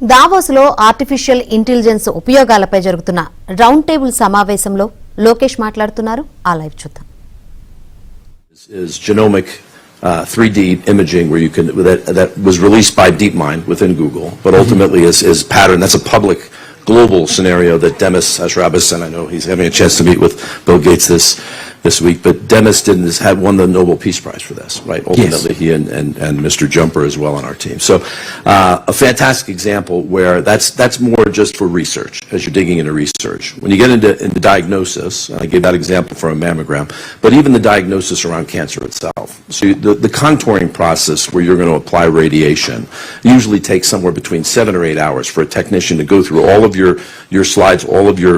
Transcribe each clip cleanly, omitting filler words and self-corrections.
Davos లో artificial intelligence ఉపయోగాలపై జరుగుతున్న round table సమావేశంలో లోకేష్ మాట్లాడుతున్నారు. ఆ లైవ్ చూద్దాం. Is genomic 3D imaging where you can that was released by DeepMind within Google, but ultimately is pattern. That's a public global scenario that Demis Hassabis, and I know he's having a chance to meet with Bill Gates this week, but Demis had won the Nobel Peace Prize for this, right? Ultimately, yes. He and Mr. Jumper as well on our team. So a fantastic example where that's more just for research, as you're digging into research. When you get into diagnosis, and I gave that example for a mammogram, but even the diagnosis around cancer itself. So the contouring process where you're going to apply radiation usually takes somewhere between 7 or 8 hours for a technician to go through all of your slides, all of your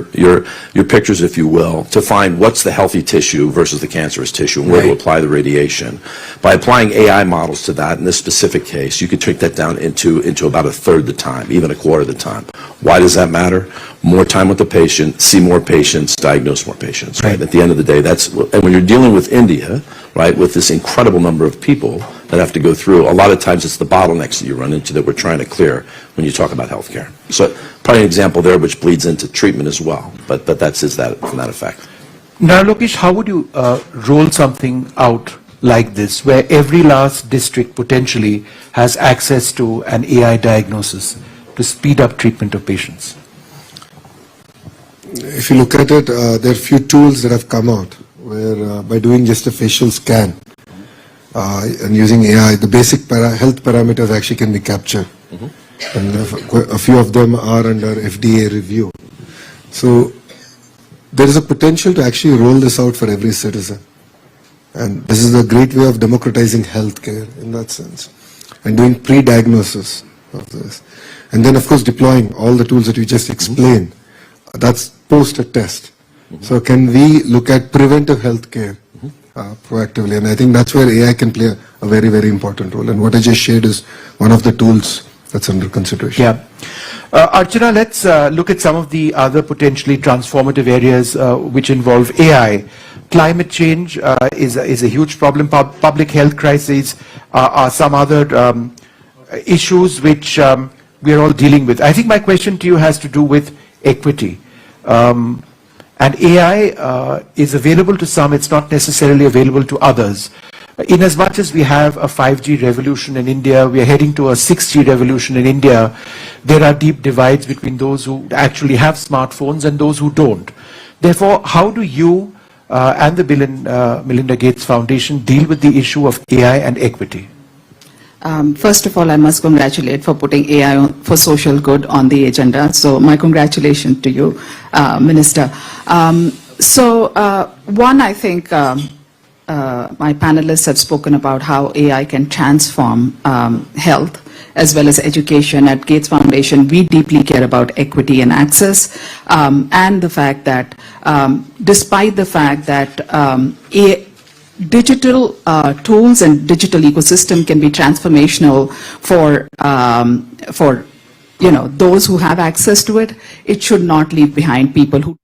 pictures, if you will, to find what's the healthy tissue versus the cancerous tissue and where to apply the radiation. By applying AI models to that, in this specific case, you could take that down into about a third the time, even a quarter of the time. Why does that matter? More time with the patient, see more patients, diagnose more patients. Right? At the end of the day, and when you're dealing with India, right, with this incredible number of people that have to go through, a lot of times it's the bottlenecks that you run into that we're trying to clear when you talk about healthcare. So probably an example there which bleeds into treatment as well, but that's that from that effect. Now, Lokesh, how would you roll something out like this, where every last district potentially has access to an AI diagnosis to speed up treatment of patients? If you look at it, there are few tools that have come out where by doing just a facial scan and using AI, the basic health parameters actually can be captured. And a few of them are under FDA review. So there is a potential to actually roll this out for every citizen. And this is a great way of democratizing healthcare in that sense. And doing pre-diagnosis of this. And then of course deploying all the tools that you just explained. That's post a test. So can we look at preventive healthcare proactively? And I think that's where AI can play a very, very important role. And what I just shared is one of the tools that's under consideration. Yeah. Archana, let's look at some of the other potentially transformative areas which involve AI. Climate change is a huge problem. Public health crises are some other issues which we are all dealing with. I think my question to you has to do with equity. And AI is available to some, it's not necessarily available to others. In as much as we have a 5G revolution in India, we are heading to a 6G revolution in India, there are deep divides between those who actually have smartphones and those who don't. Therefore, how do you and the Bill and Melinda Gates Foundation deal with the issue of AI and equity? First of all, I must congratulate for putting AI for social good on the agenda. So my congratulations to you, Minister. One, I think my panelists have spoken about how AI can transform health as well as education. At Gates Foundation, we deeply care about equity and access, and the fact that despite the fact that digital tools and digital ecosystem can be transformational for those who have access to it, it should not leave behind people who